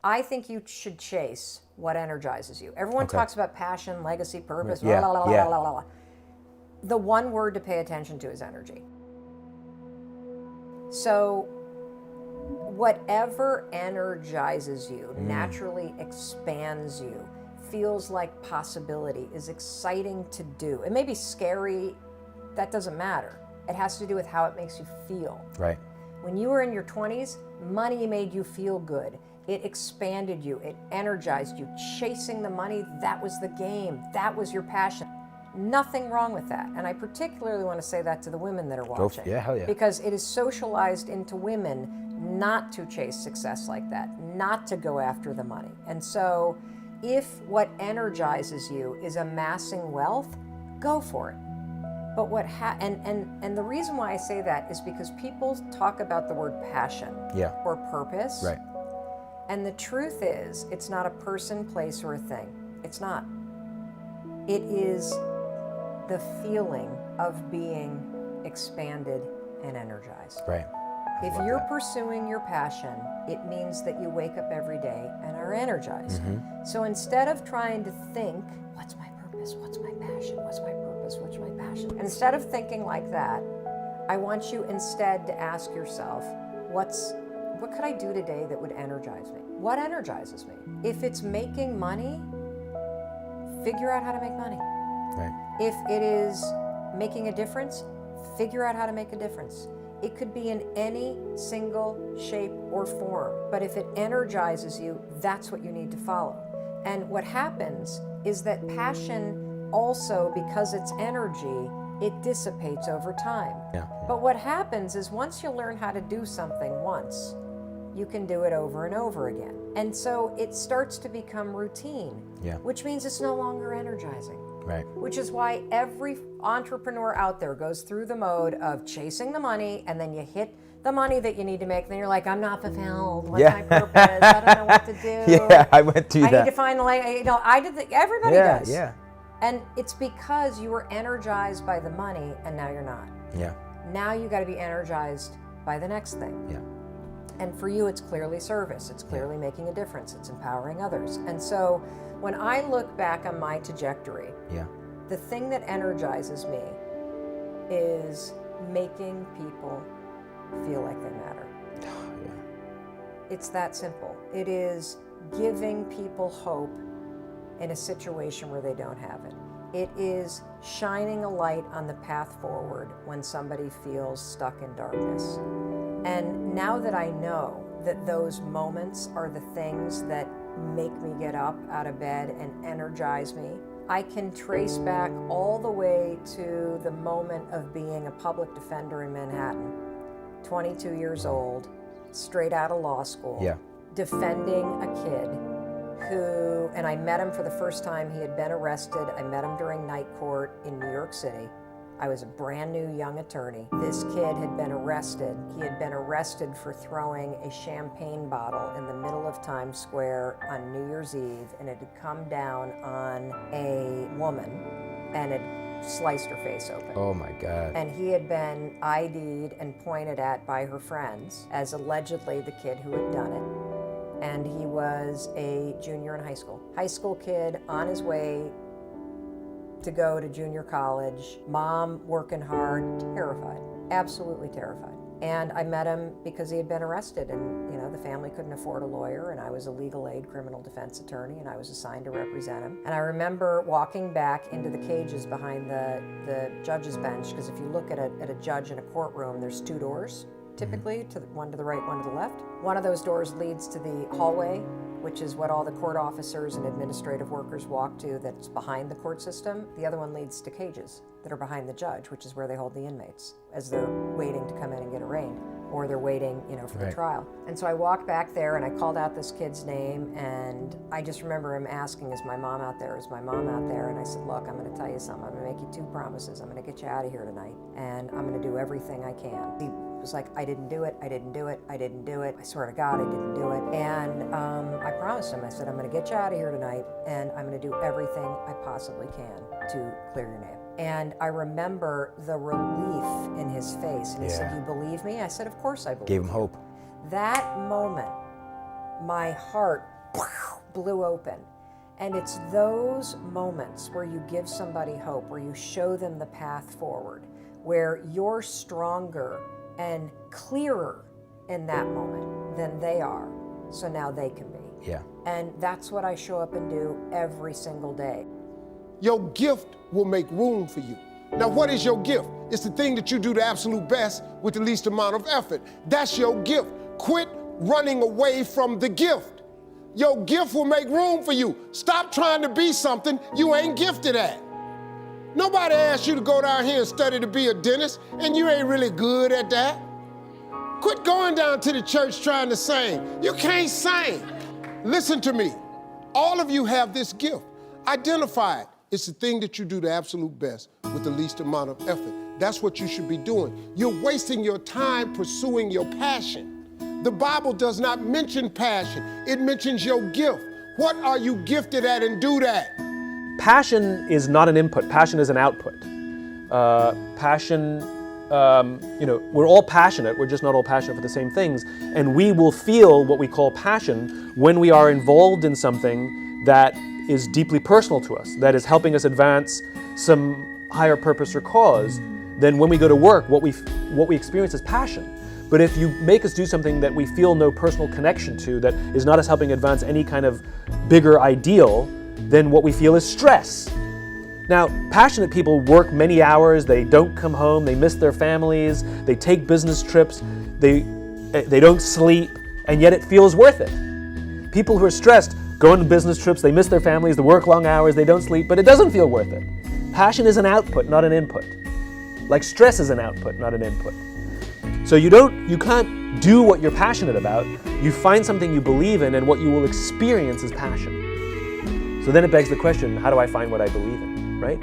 I think you should chase what energizes you. Everyone talks about passion, legacy, purpose, Yeah, blah, blah, blah, yeah. blah, blah, blah. The one word to pay attention to is energy. So whatever energizes you, naturally expands you, feels like possibility, is exciting to do. It may be scary, that doesn't matter. It has to do with how it makes you feel. Right. When you were in your 20s, money made you feel good. It expanded you, it energized you. Chasing the money, that was the game. That was your passion. Nothing wrong with that. And I particularly want to say that to the women that are watching. Yeah, hell yeah. Because it is socialized into women not to chase success like that, not to go after the money. And so if what energizes you is amassing wealth, go for it. But and the reason why I say that is because people talk about the word passion or purpose. Right. And the truth is, it's not a person, place, or a thing. It's not. It is the feeling of being expanded and energized. Right. If you're pursuing your passion, it means that you wake up every day and are energized. So instead of trying to think, what's my purpose? What's my passion? What's my purpose? What's my passion? And instead of thinking like that, I want you instead to ask yourself, what could I do today that would energize me? What energizes me? If it's making money, figure out how to make money. Right. If it is making a difference, figure out how to make a difference. It could be in any single shape or form, but if it energizes you, that's what you need to follow. And what happens is that passion also, because it's energy, it dissipates over time. Yeah. But what happens is once you learn how to do something once, you can do it over and over again. And so it starts to become routine, which means it's no longer energizing. Right. Which is why every entrepreneur out there goes through the mode of chasing the money, and then you hit the money that you need to make, and then you're like, I'm not fulfilled. What's my purpose? I don't know what to do. Yeah, I went through that. I need to find I did everybody does. Yeah. And it's because you were energized by the money, and now you're not. Yeah. Now you got to be energized by the next thing. Yeah. And for you, it's clearly service. It's clearly making a difference. It's empowering others. And so when I look back on my trajectory, the thing that energizes me is making people feel like they matter. It's that simple. It is giving people hope in a situation where they don't have it. It is shining a light on the path forward when somebody feels stuck in darkness. And now that I know that those moments are the things that make me get up out of bed and energize me, I can trace back all the way to the moment of being a public defender in Manhattan, 22 years old, straight out of law school, defending a kid who, and I met him for the first time, he had been arrested. I met him during night court in New York City. I was a brand new young attorney. This kid had been arrested. He had been arrested for throwing a champagne bottle in the middle of Times Square on New Year's Eve, and it had come down on a woman and had sliced her face open. Oh my God. And he had been ID'd and pointed at by her friends as allegedly the kid who had done it. And he was a junior in high school. High school kid on his way to go to junior college, mom working hard, terrified, absolutely terrified. And I met him because he had been arrested, and the family couldn't afford a lawyer, and I was a legal aid criminal defense attorney, and I was assigned to represent him. And I remember walking back into the cages behind the judge's bench, because if you look at a judge in a courtroom, there's two doors, typically, one to the right, one to the left. One of those doors leads to the hallway, which is what all the court officers and administrative workers walk to, that's behind the court system. The other one leads to cages that are behind the judge, which is where they hold the inmates as they're waiting to come in and get arraigned, or they're waiting, for the trial. And so I walked back there and I called out this kid's name, and I just remember him asking, is my mom out there? Is my mom out there? And I said, look, I'm gonna tell you something. I'm gonna make you two promises. I'm gonna get you out of here tonight, and I'm gonna do everything I can. He was like, I didn't do it, I didn't do it, I didn't do it. I swear to God, I didn't do it. And I promised him, I said, I'm gonna get you out of here tonight, and I'm gonna do everything I possibly can to clear your name. And I remember the relief in his face. And he said, you believe me? I said, of course I believe Gave him you. hope. That moment my heart blew open. And it's those moments where you give somebody hope, where you show them the path forward, where you're stronger and clearer in that moment than they are, so now they can be. Yeah. And that's what I show up and do every single day. Your gift will make room for you. Now, what is your gift? It's the thing that you do the absolute best with the least amount of effort. That's your gift. Quit running away from the gift. Your gift will make room for you. Stop trying to be something you ain't gifted at. Nobody asked you to go down here and study to be a dentist, and you ain't really good at that. Quit going down to the church trying to sing. You can't sing. Listen to me. All of you have this gift. Identify it. It's the thing that you do the absolute best with the least amount of effort. That's what you should be doing. You're wasting your time pursuing your passion. The Bible does not mention passion. It mentions your gift. What are you gifted at, and do that? Passion is not an input. Passion is an output. We're all passionate. We're just not all passionate for the same things. And we will feel what we call passion when we are involved in something that is deeply personal to us, that is helping us advance some higher purpose or cause. Then when we go to work, what we experience is passion. But if you make us do something that we feel no personal connection to, that is not us helping advance any kind of bigger ideal, then what we feel is stress. Now, passionate people work many hours, they don't come home, they miss their families, they take business trips, they don't sleep, and yet it feels worth it. People who are stressed go on business trips, they miss their families, they work long hours, they don't sleep, but it doesn't feel worth it. Passion is an output, not an input. Like stress is an output, not an input. So you can't do what you're passionate about. You find something you believe in, and what you will experience is passion. So then it begs the question, how do I find what I believe in, right?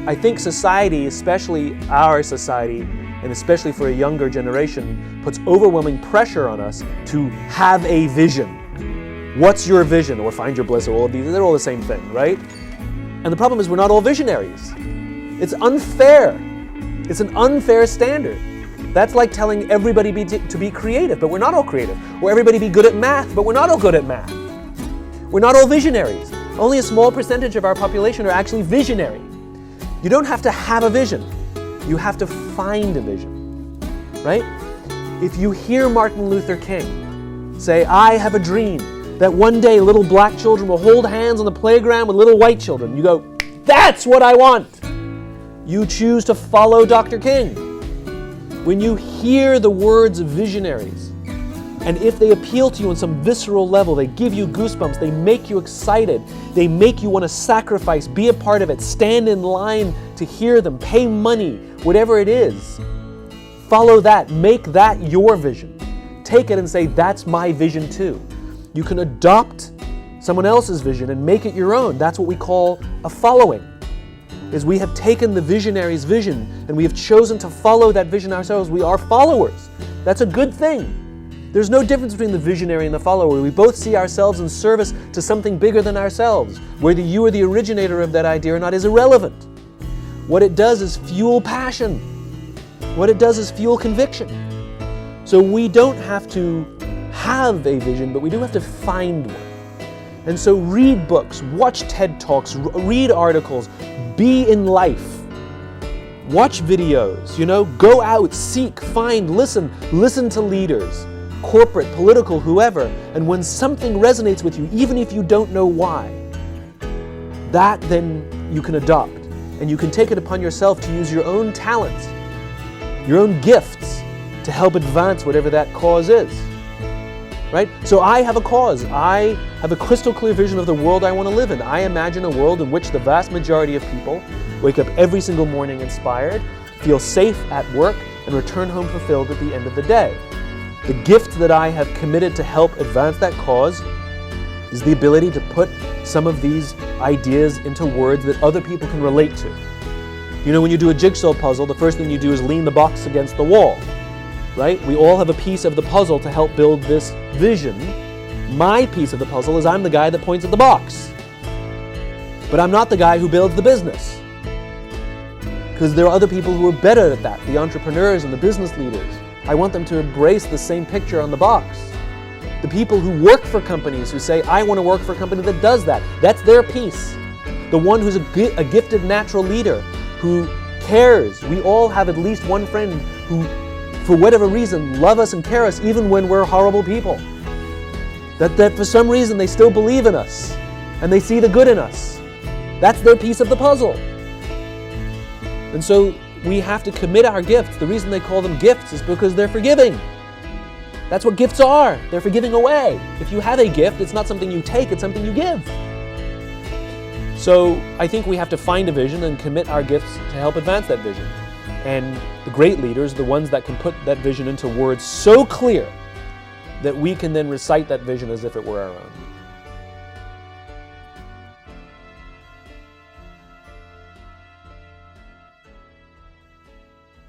I think society, especially our society, and especially for a younger generation, puts overwhelming pressure on us to have a vision. What's your vision? Or find your bliss, or all of these, they're all the same thing, right? And the problem is we're not all visionaries. It's unfair. It's an unfair standard. That's like telling everybody to be creative, but we're not all creative. Or everybody be good at math, but we're not all good at math. We're not all visionaries. Only a small percentage of our population are actually visionary. You don't have to have a vision. You have to find a vision, right? If you hear Martin Luther King say, I have a dream that one day little black children will hold hands on the playground with little white children, you go, that's what I want. You choose to follow Dr. King. When you hear the words of visionaries, and if they appeal to you on some visceral level, they give you goosebumps, they make you excited, they make you want to sacrifice, be a part of it, stand in line to hear them, pay money, whatever it is, follow that, make that your vision. Take it and say, that's my vision too. You can adopt someone else's vision and make it your own. That's what we call a following. Is we have taken the visionary's vision and we have chosen to follow that vision ourselves. We are followers. That's a good thing. There's no difference between the visionary and the follower. We both see ourselves in service to something bigger than ourselves. Whether you are the originator of that idea or not is irrelevant. What it does is fuel passion. What it does is fuel conviction. So we don't have to have a vision, but we do have to find one. And so read books, watch TED Talks, read articles, be in life. Watch videos, go out, seek, find, listen to leaders, corporate, political, whoever. And when something resonates with you, even if you don't know why, that then you can adopt. And you can take it upon yourself to use your own talents, your own gifts to help advance whatever that cause is. Right? So I have a cause. I have a crystal clear vision of the world I want to live in. I imagine a world in which the vast majority of people wake up every single morning inspired, feel safe at work, and return home fulfilled at the end of the day. The gift that I have committed to help advance that cause is the ability to put some of these ideas into words that other people can relate to. When you do a jigsaw puzzle, the first thing you do is lean the box against the wall. Right? We all have a piece of the puzzle to help build this vision. My piece of the puzzle is I'm the guy that points at the box. But I'm not the guy who builds the business. Because there are other people who are better at that, the entrepreneurs and the business leaders. I want them to embrace the same picture on the box. The people who work for companies who say, I want to work for a company that does that. That's their piece. The one who's a gifted natural leader who cares. We all have at least one friend who, for whatever reason, love us and care us even when we're horrible people. That for some reason they still believe in us and they see the good in us. That's their piece of the puzzle. And so we have to commit our gifts. The reason they call them gifts is because they're forgiving. That's what gifts are. They're for giving away. If you have a gift, it's not something you take, it's something you give. So I think we have to find a vision and commit our gifts to help advance that vision. And the great leaders, the ones that can put that vision into words so clear that we can then recite that vision as if it were our own.